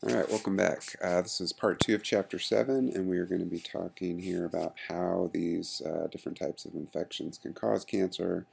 All right, welcome back. This is part 2 of chapter 7, and we are going to be talking here about how these different types of infections can cause cancer.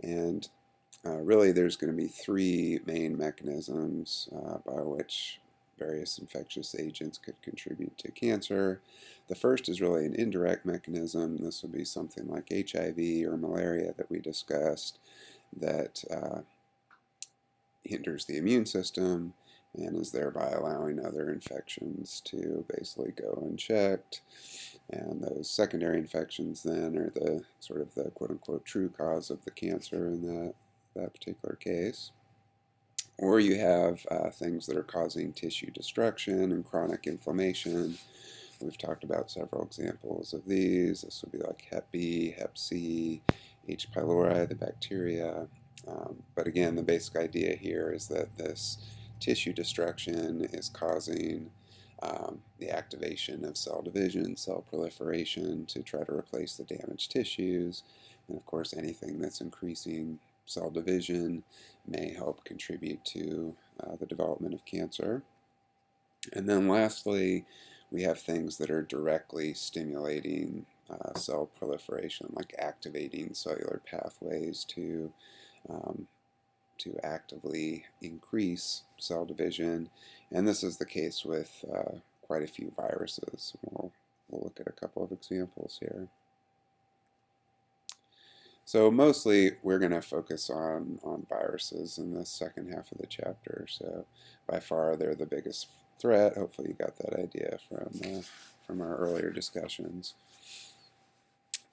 And really, there's going to be three main mechanisms by which various infectious agents could contribute to cancer. The first is really an indirect mechanism. This would be something like HIV or malaria that we discussed that hinders the immune system and is thereby allowing other infections to basically go unchecked. And those secondary infections then are the sort of the quote-unquote true cause of the cancer in that particular case. Or you have things that are causing tissue destruction and chronic inflammation. We've talked about several examples of these. This would be like Hep B, Hep C, H. pylori, the bacteria. But again, the basic idea here is that this tissue destruction is causing the activation of cell division, cell proliferation to try to replace the damaged tissues. And of course, anything that's increasing cell division may help contribute to the development of cancer. And then lastly, we have things that are directly stimulating cell proliferation, like activating cellular pathways um, to actively increase cell division. And this is the case with quite a few viruses. We'll look at a couple of examples here. So mostly we're going to focus on viruses in the second half of the chapter. So by far they're the biggest threat. Hopefully you got that idea from our earlier discussions.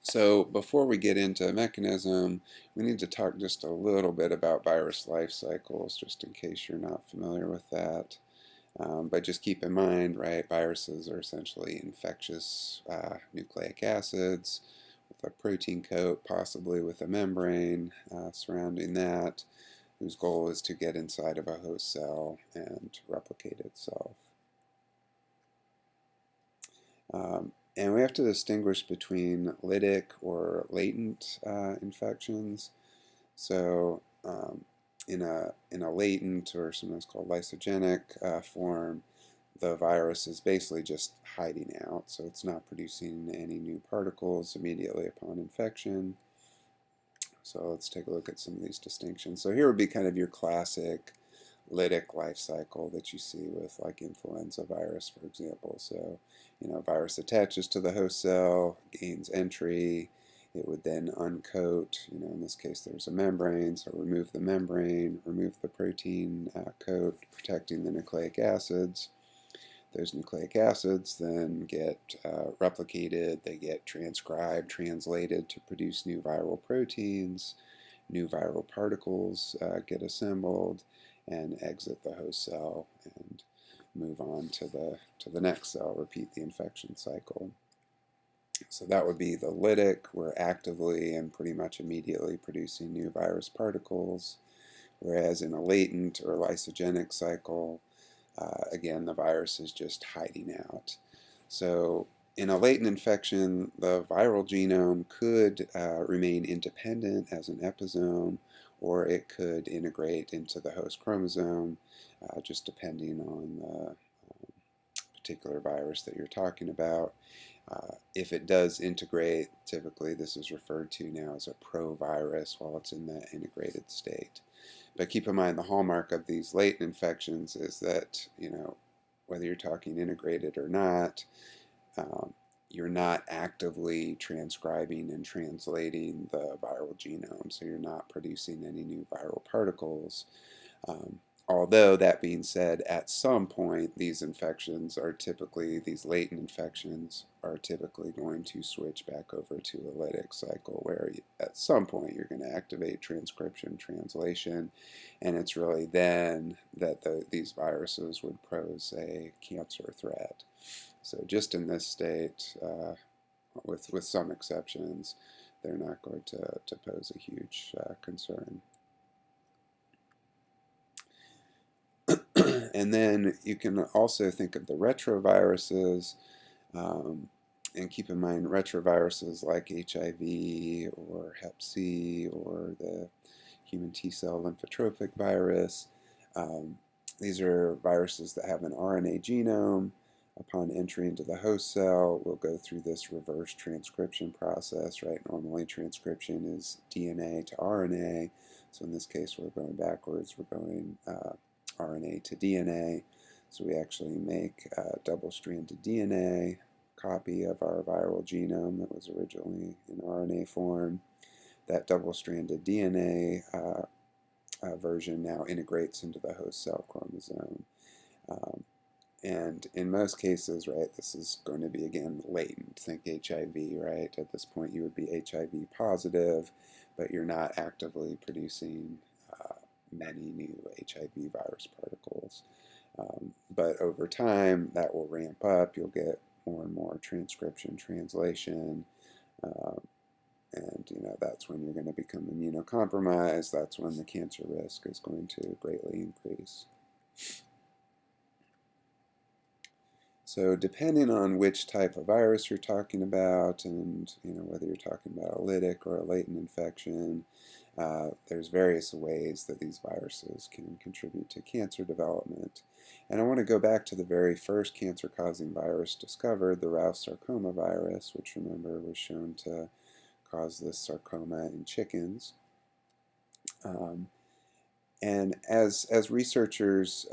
So before we get into mechanism, we need to talk just a little bit about virus life cycles, just in case you're not familiar with that. But just keep in mind, right, viruses are essentially infectious nucleic acids with a protein coat, possibly with a membrane surrounding that, whose goal is to get inside of a host cell and replicate itself. And we have to distinguish between lytic or latent infections. So in a latent or sometimes called lysogenic form, the virus is basically just hiding out, so it's not producing any new particles immediately upon infection. So let's take a look at some of these distinctions. So here would be kind of your classic lytic life cycle that you see with like influenza virus, for example. So, virus attaches to the host cell, gains entry. It would then uncoat, in this case there's a membrane, so remove the membrane, remove the protein coat protecting the nucleic acids. Those nucleic acids then get replicated, they get transcribed, translated to produce new viral proteins. New viral particles get assembled and exit the host cell and move on to the next cell, repeat the infection cycle. So that would be the lytic. We're actively and pretty much immediately producing new virus particles, whereas in a latent or lysogenic cycle, again, the virus is just hiding out. So in a latent infection, the viral genome could remain independent as an episome, or it could integrate into the host chromosome, just depending on the particular virus that you're talking about. If it does integrate, typically this is referred to now as a provirus while it's in that integrated state. But keep in mind, the hallmark of these latent infections is that, whether you're talking integrated or not, you're not actively transcribing and translating the viral genome, so you're not producing any new viral particles. Although, that being said, at some point, these latent infections are typically going to switch back over to a lytic cycle, where at some point you're going to activate transcription, translation, and it's really then that these viruses would pose a cancer threat. So just in this state, with some exceptions, they're not going to pose a huge concern. And then you can also think of the retroviruses, and keep in mind retroviruses like HIV or Hep C or the human T-cell lymphotropic virus. These are viruses that have an RNA genome. Upon entry into the host cell, we'll go through this reverse transcription process, right? Normally transcription is DNA to RNA. So in this case, we're going backwards. We're going RNA to DNA. So we actually make a double-stranded DNA copy of our viral genome that was originally in RNA form. That double-stranded DNA version now integrates into the host cell chromosome. And in most cases, right, this is going to be, again, latent. Think HIV, right? At this point, you would be HIV positive, but you're not actively producing many new HIV virus particles. But over time, that will ramp up. You'll get more and more transcription, translation, and that's when you're going to become immunocompromised. That's when the cancer risk is going to greatly increase. So depending on which type of virus you're talking about, and whether you're talking about a lytic or a latent infection, there's various ways that these viruses can contribute to cancer development. And I want to go back to the very first cancer-causing virus discovered, the Ralph sarcoma virus, which, remember, was shown to cause this sarcoma in chickens. And as researchers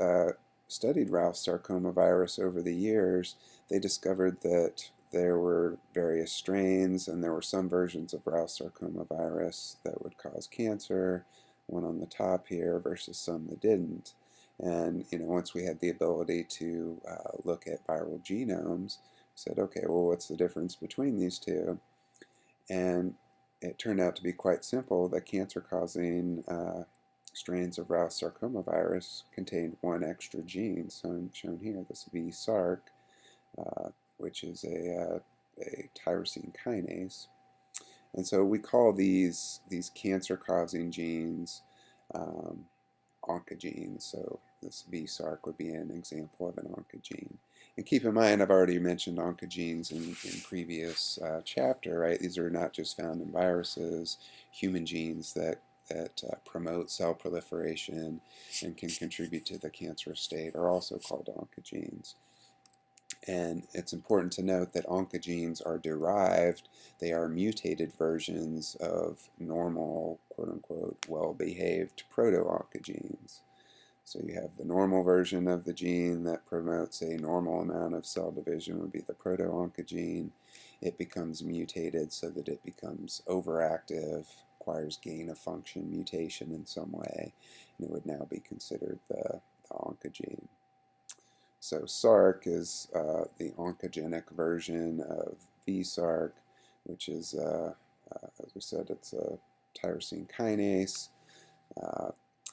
studied Ralph sarcoma virus over the years, they discovered that there were various strains, and there were some versions of Ralph sarcoma virus that would cause cancer, one on the top here, versus some that didn't. And once we had the ability to look at viral genomes, we said, okay, well, what's the difference between these two? And it turned out to be quite simple. The cancer-causing strains of Ralph sarcoma virus contained one extra gene, shown here, this V-Sarc, which is a tyrosine kinase. And so we call these cancer-causing genes oncogenes. So this V-Sarc would be an example of an oncogene. And keep in mind, I've already mentioned oncogenes in previous chapter, right? These are not just found in viruses. Human genes that promote cell proliferation and can contribute to the cancerous state are also called oncogenes. And it's important to note that oncogenes are derived, they are mutated versions of normal, quote-unquote, well-behaved proto-oncogenes. So you have the normal version of the gene that promotes a normal amount of cell division, would be the proto-oncogene. It becomes mutated so that it becomes overactive, acquires gain-of-function mutation in some way, and it would now be considered the oncogene. So Sarc is the oncogenic version of V-Sarc, which is, as we said, it's a tyrosine kinase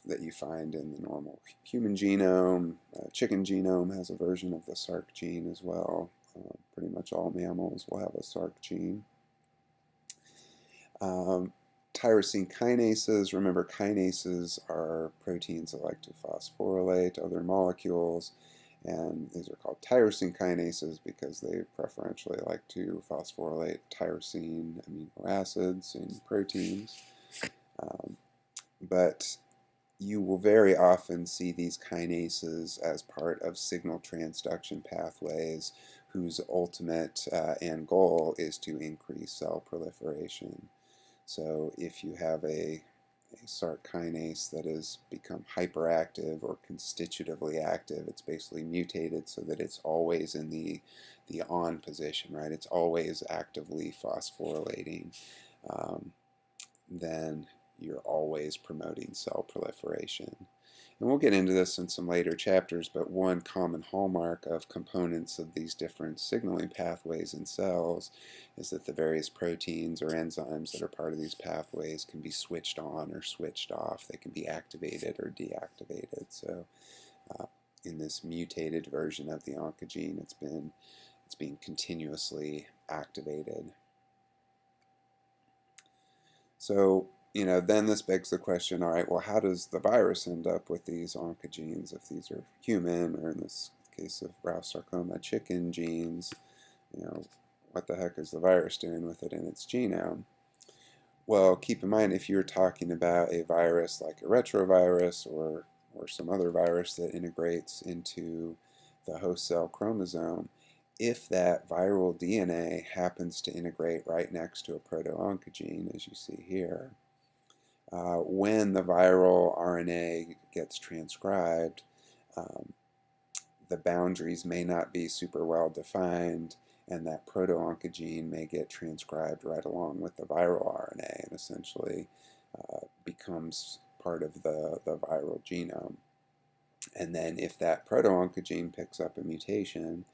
that you find in the normal human genome. Chicken genome has a version of the Sarc gene as well. Pretty much all mammals will have a Sarc gene. Tyrosine kinases, remember, kinases are proteins that like to phosphorylate other molecules, and these are called tyrosine kinases because they preferentially like to phosphorylate tyrosine amino acids in proteins. But you will very often see these kinases as part of signal transduction pathways whose ultimate end goal is to increase cell proliferation. So if you have a Sarc kinase that has become hyperactive or constitutively active, it's basically mutated so that it's always in the on position, right? It's always actively phosphorylating. Then you're always promoting cell proliferation. And we'll get into this in some later chapters, but one common hallmark of components of these different signaling pathways in cells is that the various proteins or enzymes that are part of these pathways can be switched on or switched off. They can be activated or deactivated. So in this mutated version of the oncogene, it's being continuously activated. So then this begs the question, all right, well, how does the virus end up with these oncogenes if these are human, or in this case of Ralph sarcoma, chicken genes? What the heck is the virus doing with it in its genome? Well, keep in mind, if you're talking about a virus like a retrovirus or or some other virus that integrates into the host cell chromosome, if that viral DNA happens to integrate right next to a proto-oncogene, as you see here, when the viral RNA gets transcribed, um, the boundaries may not be super well defined, and that proto-oncogene may get transcribed right along with the viral RNA and essentially becomes part of the viral genome. And then if that proto-oncogene picks up a mutation,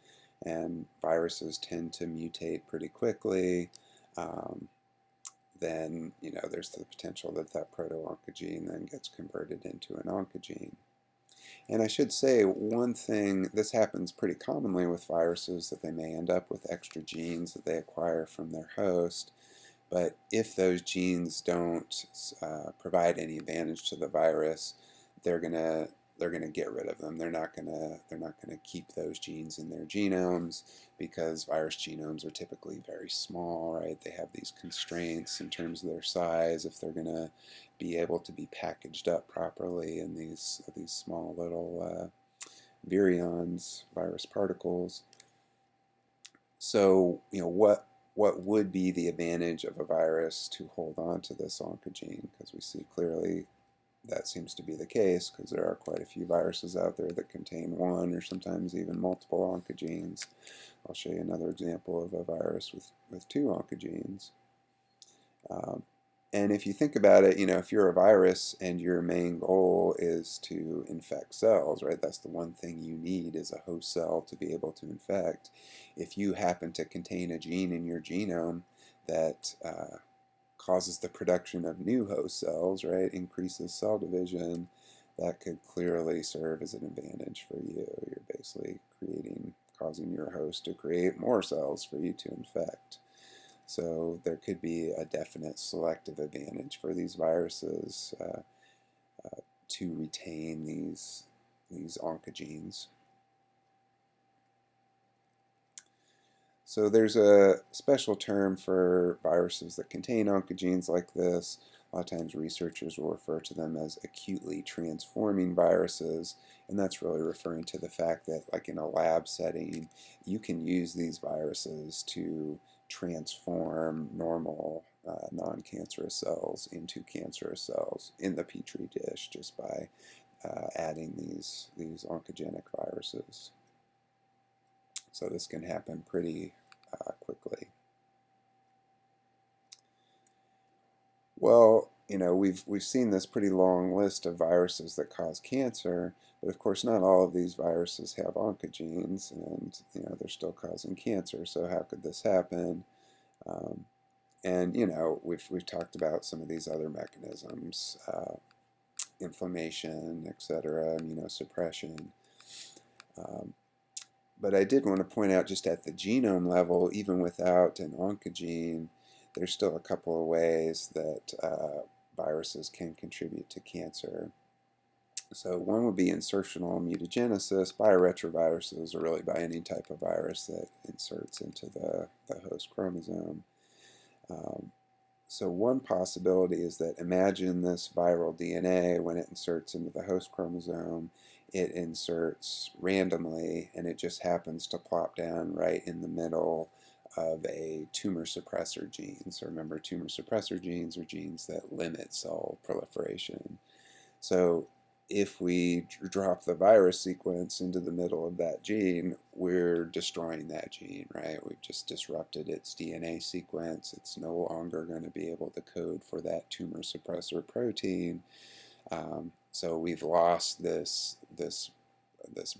and viruses tend to mutate pretty quickly, then there's the potential that that proto-oncogene then gets converted into an oncogene. And I should say one thing, this happens pretty commonly with viruses, that they may end up with extra genes that they acquire from their host. But if those genes don't provide any advantage to the virus, they're gonna get rid of them. They're not gonna keep those genes in their genomes, because virus genomes are typically very small, right? They have these constraints in terms of their size if they're gonna be able to be packaged up properly in these small little virions, virus particles. So what would be the advantage of a virus to hold on to this oncogene? Because we see clearly that seems to be the case, because there are quite a few viruses out there that contain one or sometimes even multiple oncogenes. I'll show you another example of a virus with two oncogenes. And if you think about it, if you're a virus and your main goal is to infect cells, right? That's the one thing you need, is a host cell to be able to infect. If you happen to contain a gene in your genome that causes the production of new host cells, right? Increases cell division, that could clearly serve as an advantage for you. You're basically causing your host to create more cells for you to infect. So there could be a definite selective advantage for these viruses to retain these oncogenes. So there's a special term for viruses that contain oncogenes like this. A lot of times researchers will refer to them as acutely transforming viruses, and that's really referring to the fact that, like in a lab setting, you can use these viruses to transform normal non-cancerous cells into cancerous cells in the petri dish just by adding these oncogenic viruses. So this can happen pretty quickly. Well, we've seen this pretty long list of viruses that cause cancer, but of course not all of these viruses have oncogenes, and they're still causing cancer. So how could this happen? And we've talked about some of these other mechanisms, inflammation, etc., immunosuppression. But I did want to point out, just at the genome level, even without an oncogene, there's still a couple of ways that viruses can contribute to cancer. So one would be insertional mutagenesis. Bioretroviruses are really by any type of virus that inserts into the host chromosome. So one possibility is that, imagine this viral DNA, when it inserts into the host chromosome, it inserts randomly, and it just happens to plop down right in the middle of a tumor suppressor gene. So remember, tumor suppressor genes are genes that limit cell proliferation. So if we drop the virus sequence into the middle of that gene, we're destroying that gene, right? We've just disrupted its DNA sequence. It's no longer going to be able to code for that tumor suppressor protein. So we've lost this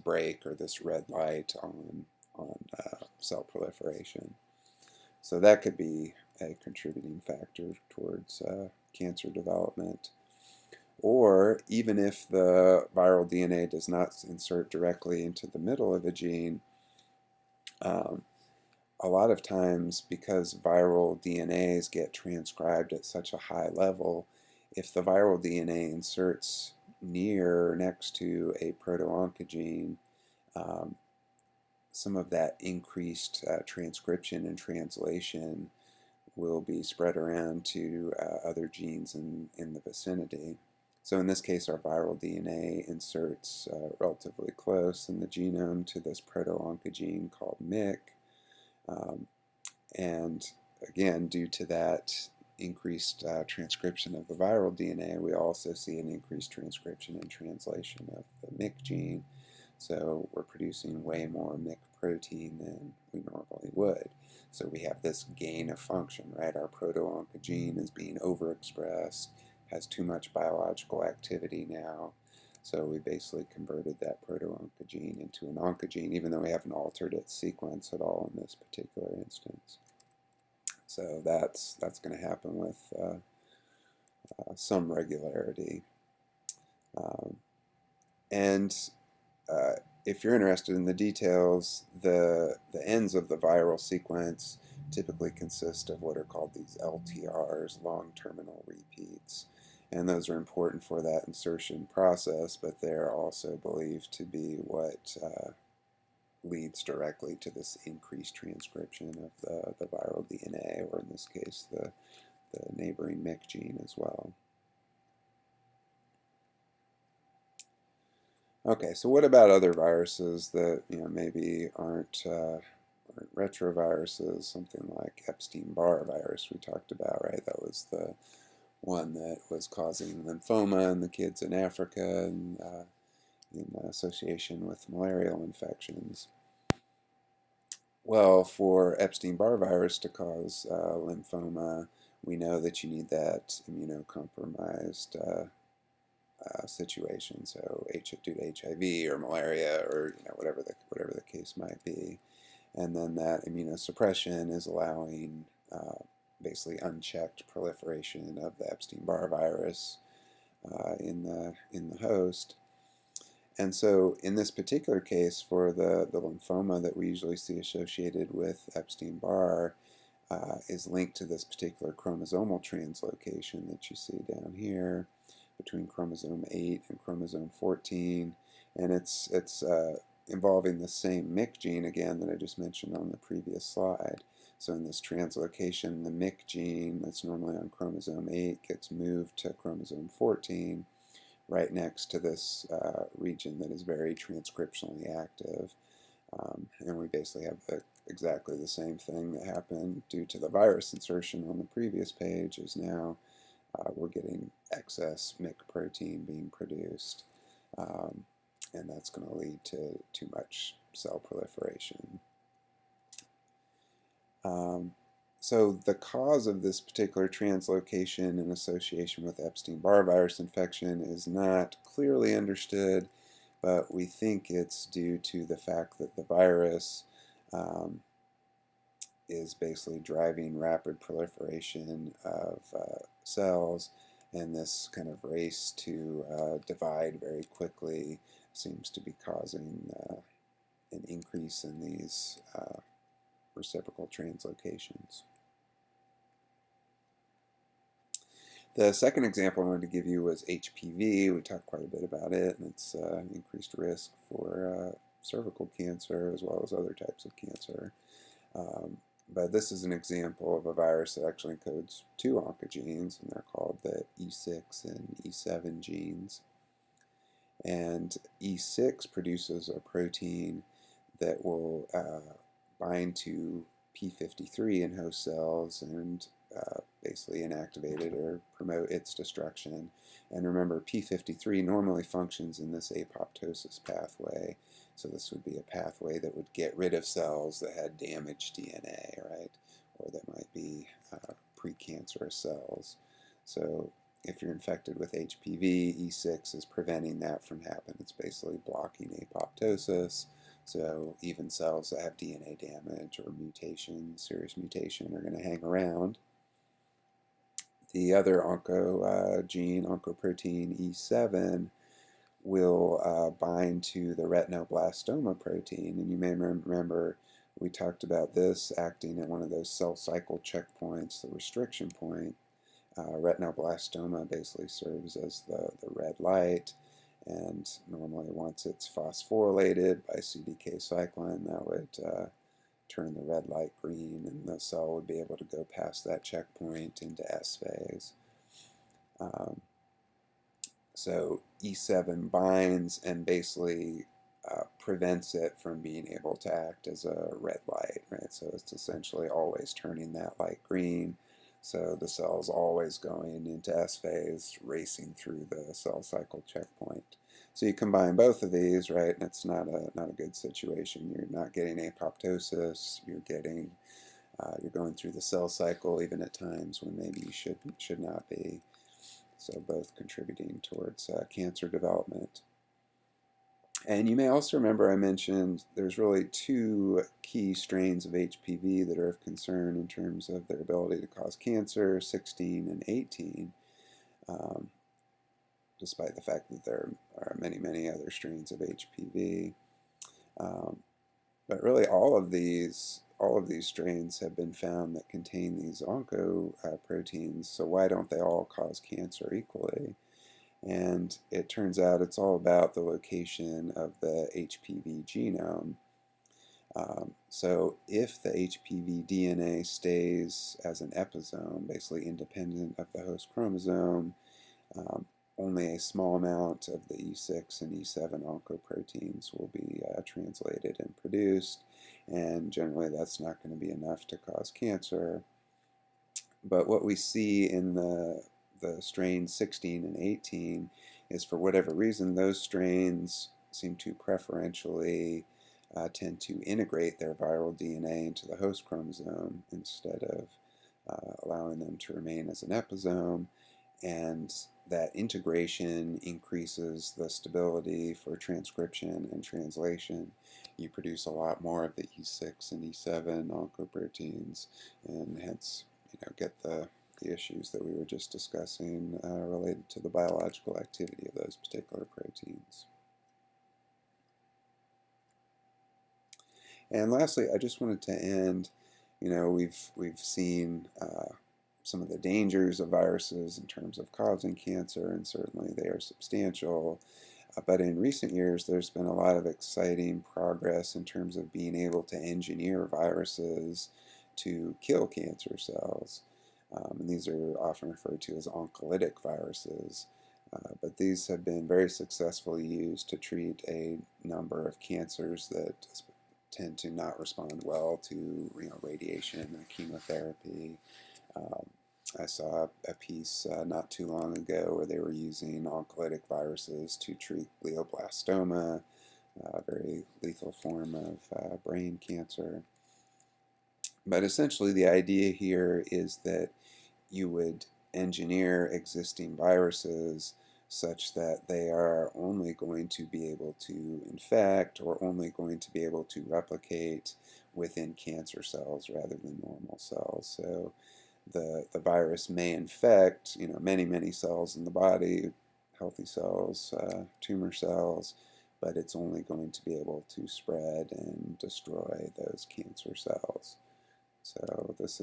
break, or this red light on cell proliferation. So that could be a contributing factor towards cancer development. Or even if the viral DNA does not insert directly into the middle of a gene, a lot of times, because viral DNAs get transcribed at such a high level, if the viral DNA inserts near or next to a proto-oncogene, some of that increased transcription and translation will be spread around to other genes in the vicinity. So in this case, our viral DNA inserts relatively close in the genome to this proto-oncogene called MYC. And again, due to that increased transcription of the viral DNA, we also see an increased transcription and translation of the MYC gene. So we're producing way more MYC protein than we normally would. So we have this gain of function, right? Our proto-oncogene is being overexpressed, has too much biological activity now. So we basically converted that proto-oncogene into an oncogene, even though we haven't altered its sequence at all in this particular instance. So that's going to happen with some regularity. And if you're interested in the details, the ends of the viral sequence typically consist of what are called these LTRs, long terminal repeats. And those are important for that insertion process, but they're also believed to be what leads directly to this increased transcription of the viral DNA, or in this case, the neighboring MYC gene as well. Okay, so what about other viruses that maybe aren't retroviruses? Something like Epstein-Barr virus we talked about, right? That was the one that was causing lymphoma in the kids in Africa, and in association with malarial infections. Well, for Epstein-Barr virus to cause lymphoma, we know that you need that immunocompromised situation, so due to HIV or malaria or whatever the case might be, and then that immunosuppression is allowing basically unchecked proliferation of the Epstein-Barr virus in the host. And so in this particular case, for the lymphoma that we usually see associated with Epstein-Barr, is linked to this particular chromosomal translocation that you see down here between chromosome 8 and chromosome 14, and it's involving the same MYC gene again that I just mentioned on the previous slide. So in this translocation, the MYC gene that's normally on chromosome 8 gets moved to chromosome 14, right next to this region that is very transcriptionally active. And we basically have exactly the same thing that happened due to the virus insertion on the previous page. Is now we're getting excess MYC protein being produced, and that's going to lead to too much cell proliferation. So the cause of this particular translocation in association with Epstein-Barr virus infection is not clearly understood, but we think it's due to the fact that the virus is basically driving rapid proliferation of cells, and this kind of race to divide very quickly seems to be causing an increase in these reciprocal translocations. The second example I wanted to give you was HPV. We talked quite a bit about it, and its increased risk for cervical cancer as well as other types of cancer. But this is an example of a virus that actually encodes two oncogenes, and they're called the E6 and E7 genes. And E6 produces a protein that will bind to P53 in host cells and basically inactivate it or promote its destruction. And remember, P53 normally functions in this apoptosis pathway. So this would be a pathway that would get rid of cells that had damaged DNA, right? Or that might be precancerous cells. So if you're infected with HPV, E6 is preventing that from happening. It's basically blocking apoptosis. So even cells that have DNA damage or mutation, serious mutation, are going to hang around. The other oncogene, oncoprotein E7, will bind to the retinoblastoma protein. And you may remember we talked about this acting at one of those cell cycle checkpoints, the restriction point. Retinoblastoma basically serves as the red light, and normally once it's phosphorylated by CDK cyclin, that would turn the red light green, and the cell would be able to go past that checkpoint into S phase. So E7 binds and basically prevents it from being able to act as a red light, right? So it's essentially always turning that light green. So the cell's always going into S phase, racing through the cell cycle checkpoint. So you combine both of these, right, and it's not a good situation. You're not getting apoptosis. You're going through the cell cycle even at times when maybe you should not be. So both contributing towards cancer development. And you may also remember I mentioned there's really two key strains of HPV that are of concern in terms of their ability to cause cancer, 16 and 18, um, despite the fact that there are many, many other strains of HPV. Um, but really all of these strains have been found that contain these oncoproteins, so why don't they all cause cancer equally? And it turns out it's all about the location of the HPV genome. So if the HPV DNA stays as an episome, basically independent of the host chromosome, um, only a small amount of the E6 and E7 oncoproteins will be translated and produced, and generally that's not going to be enough to cause cancer. But what we see in the strains 16 and 18 is, for whatever reason, those strains seem to preferentially tend to integrate their viral DNA into the host chromosome instead of allowing them to remain as an episome. And that integration increases the stability for transcription and translation. You produce a lot more of the E6 and E7 oncoproteins, and hence get the issues that we were just discussing related to the biological activity of those particular proteins. And lastly, I just wanted to end, we've seen some of the dangers of viruses in terms of causing cancer, and certainly they are substantial. But in recent years, there's been a lot of exciting progress in terms of being able to engineer viruses to kill cancer cells. And these are often referred to as oncolytic viruses. But these have been very successfully used to treat a number of cancers that tend to not respond well to radiation and chemotherapy. Um, I saw a piece not too long ago where they were using oncolytic viruses to treat glioblastoma, a very lethal form of brain cancer. But essentially, the idea here is that you would engineer existing viruses such that they are only going to be able to infect or only going to be able to replicate within cancer cells rather than normal cells. So the virus may infect many, many cells in the body, healthy cells, tumor cells, but it's only going to be able to spread and destroy those cancer cells. So this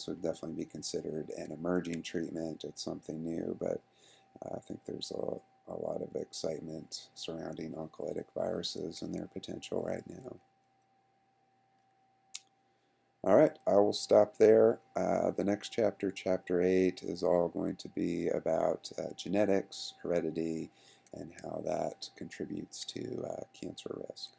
would definitely be considered an emerging treatment. It's something new, but I think there's a lot of excitement surrounding oncolytic viruses and their potential right now. All right, I will stop there. The next chapter, chapter 8, is all going to be about genetics, heredity, and how that contributes to cancer risk.